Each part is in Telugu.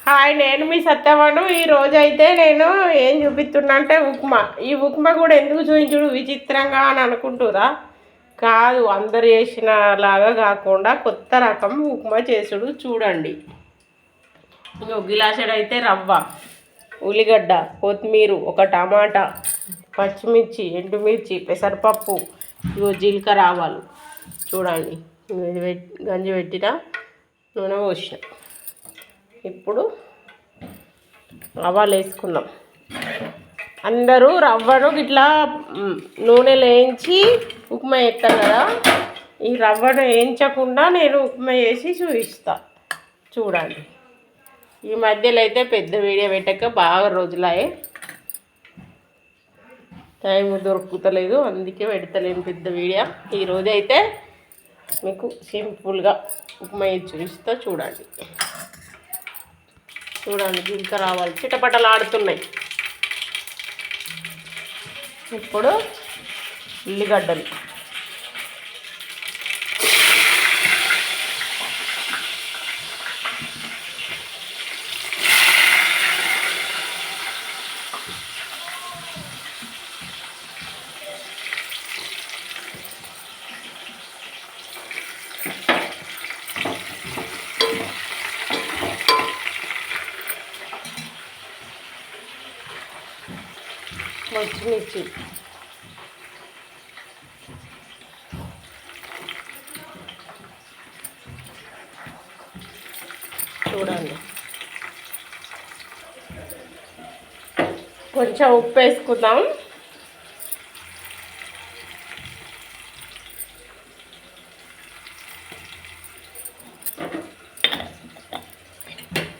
హాయ్, నేను మీ సత్యవను. ఈరోజైతే నేను ఏం చూపిస్తున్నా అంటే ఉప్మా. ఈ ఉప్మా కూడా ఎందుకు చూపించుడు విచిత్రంగా అని అనుకుంటురా? కాదు, అందరు చేసిన లాగా కాకుండా కొత్త రకం ఉప్మా చేసుడు చూడండి. ఇంకో గిలాసెడ్ అయితే రవ్వ, ఉల్లిగడ్డ, కొత్తిమీర, ఒక టమాటా, పచ్చిమిర్చి, ఎండుమిర్చి, పెసరపప్పు, ఇగో జీలకర్ర, ఆవాలు. చూడండి, ఇది గంజి పెట్టిన నూనె పోసిన. ఇప్పుడు ఆవాలు వేసుకుందాం. అందరూ రవ్వను ఇట్లా నూనెలో వేయించి ఉప్మా వేస్తారు కదా, ఈ రవ్వను వేయించకుండా నేను ఉప్మా వేసి చూపిస్తా. చూడండి, ఈ మధ్యలో అయితే పెద్ద వీడియో పెట్టక బాగా రోజులాయే, టైం దొరుకుతలేదు, అందుకే పెడతలేను పెద్ద వీడియో. ఈరోజు అయితే మీకు సింపుల్గా ఉప్మా వేసి చూపిస్తా. చూడండి చూడండి, జీలకర్ర రావాలి, చిటపటలు ఆడుతున్నాయి. ఇప్పుడు ఉల్లిగడ్డలు, పచ్చిమిర్చి, చూడండి, కొంచెం ఉప్పు వేసుకుందాం.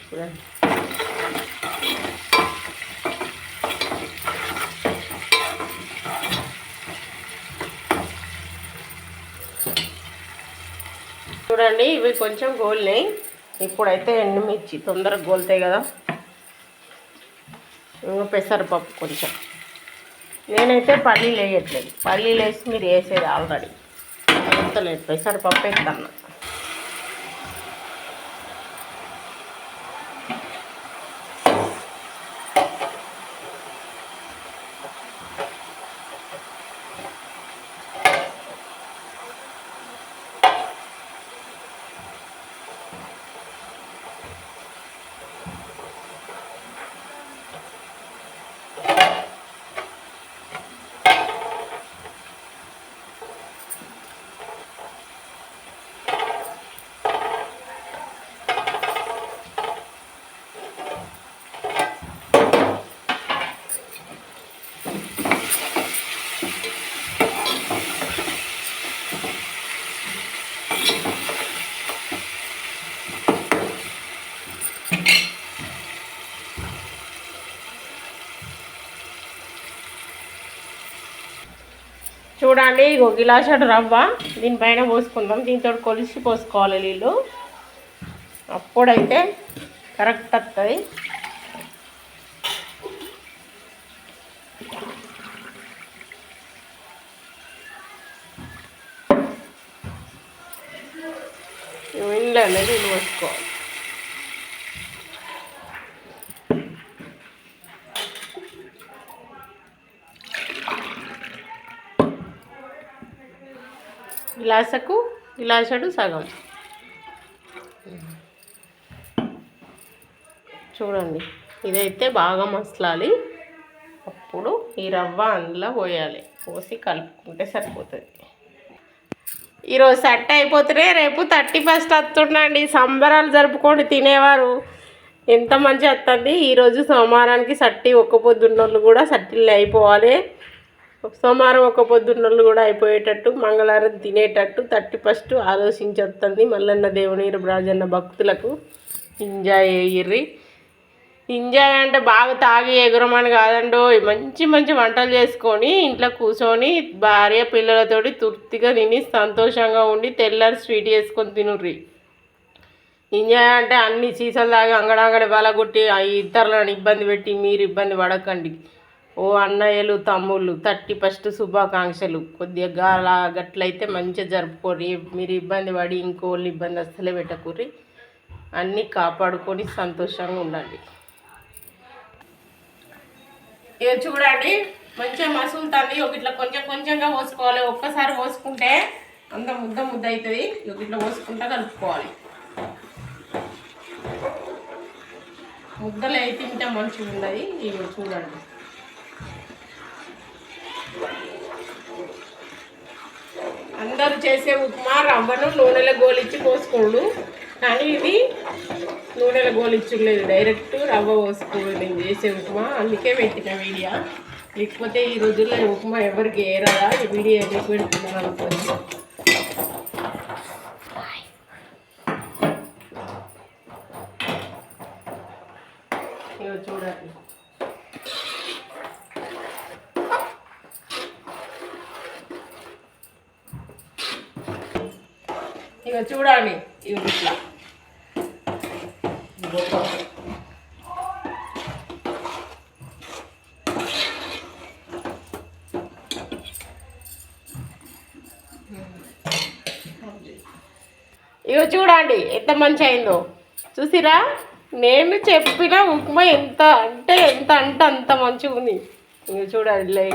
చూడండి, చూడండి, ఇవి కొంచెం గోలినాయి. ఇప్పుడైతే ఎండుమిర్చి తొందరగా గోలుతాయి కదా. పెసరపప్పు కొంచెం, నేనైతే పల్లీలు వేయట్లేదు. పల్లీలు వేసి మీరు వేసేది ఆల్రెడీ వేస్తలేదు, పెసరపప్పు వేస్తాను. చూడండి, ఇగో గిలాసెడు రవ్వ దీనిపైన పోసుకుందాం. దీంతో కొలిసి పోసుకోవాలి నీళ్ళు, అప్పుడైతే కరెక్ట్ వస్తుంది. ఇంట్లో నీళ్ళు పోసుకోవాలి. గిలాసెడు సగం. చూడండి, ఇదైతే బాగా మసలాలి. అప్పుడు ఈ రవ్వ అందులో పోయాలి, పోసి కలుపుకుంటే సరిపోతుంది. ఈరోజు సెట్ అయిపోతేనే రేపు 31st వస్తుండండి. సంబరాలు జరుపుకొని తినేవారు ఎంత మంచి వస్తుంది. ఈరోజు సోమవారానికి సట్టి ఒక్క పొద్దున్నోళ్ళు కూడా సట్టిల్ని అయిపోవాలి. సోమవారం ఒక పొద్దున్నోళ్ళు కూడా అయిపోయేటట్టు, మంగళవారం తినేటట్టు 31st ఆలోచించి వస్తుంది. మల్లన్న దేవుని రాజన్న భక్తులకు ఎంజాయ్ అయ్యిర్రి. ఎంజాయ్ అంటే బాగా తాగి ఎగురమని కాదండో, మంచి మంచి వంటలు చేసుకొని ఇంట్లో కూర్చొని భార్య పిల్లలతోటి తృప్తిగా తిని సంతోషంగా ఉండి తెల్లారి స్వీట్ చేసుకొని తినుర్రి. ఎంజాయ్ అంటే అన్ని సీసాలు తాగి అంగడంగడి బలగొట్టి ఇతరులను ఇబ్బంది పెట్టి మీరు ఇబ్బంది పడకండి. ఓ అన్నయ్యలు తమ్ముళ్ళు 31st శుభాకాంక్షలు. కొద్దిగా గట్లయితే మంచిగా జరుపుకోర్రి. మీరు ఇబ్బంది పడి ఇంకోళ్ళు ఇబ్బంది అస్సలే పెట్టకూర్రి. అన్నీ కాపాడుకొని సంతోషంగా ఉండండి. ఇక చూడండి మంచిగా మసులుతుంది. ఒక ఇట్లా కొంచెం కొంచెంగా పోసుకోవాలి. ఒక్కసారి పోసుకుంటే అంత ముద్ద ముద్ద అవుతుంది. ఇట్లా పోసుకుంటా కలుపుకోవాలి. ముద్దలు అయితే తింటే మంచిగా ఉన్నది. ఇవి చూడండి. అందరూ చేసే ఉప్మా రవ్వను నూనెలో గోలిచ్చి పోసుకోడు, కానీ ఇది నూనెలో గోలిచ్చలేదు, డైరెక్ట్ రవ్వ పోసుకోడు నేను చేసే ఉప్మా. అందుకే పెట్టిన వీడియో. లేకపోతే ఈ రోజుల్లో ఉప్మా ఎవరికి ఏరాదా, ఈ వీడియో ఎందుకు పెడుతున్నాను అనుకోండి. చూడండి ఇక చూడండి ఇవి ఇట్లా ఇక చూడండి ఎంత మంచి అయిందో చూసిరా. నేను చెప్పిన ఉప్మా ఎంత అంటే అంత మంచిగా ఉంది. ఇక చూడండి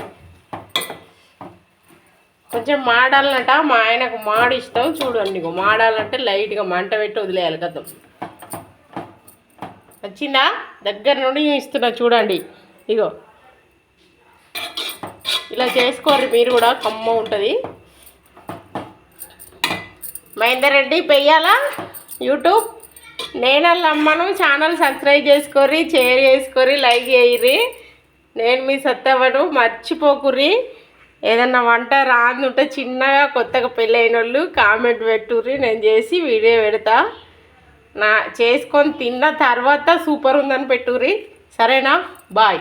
కొంచెం మాడాలన్నట. మా ఆయనకు మాడి ఇష్టం. చూడండి ఇగో మాడాలంటే లైట్గా మంట పెట్టి వదిలేయాలి కదా. వచ్చిందా? దగ్గర నుండి ఇస్తున్నా చూడండి. ఇగో ఇలా చేసుకోండి మీరు కూడా, కమ్మ ఉంటుంది. మహేందర్ రెడ్డి పెయ్యాలా యూట్యూబ్ నేనల్లమ్మను ఛానల్ సబ్స్క్రైబ్ చేసుకోర్రి, షేర్ చేసుకోర్రి, లైక్ చేయర్రి. నేను మీ సత్తవను మర్చిపోకుర్రి. ఏదన్నా వంట రాందుంటే చిన్నగా కొత్తగా పెళ్ళైన వాళ్ళు కామెంట్ పెట్టుర్రి, నేను చేసి వీడియో పెడతా. చేసుకొని తిన్న తర్వాత సూపర్ ఉందని పెట్టుర్రి. సరేనా? బాయ్.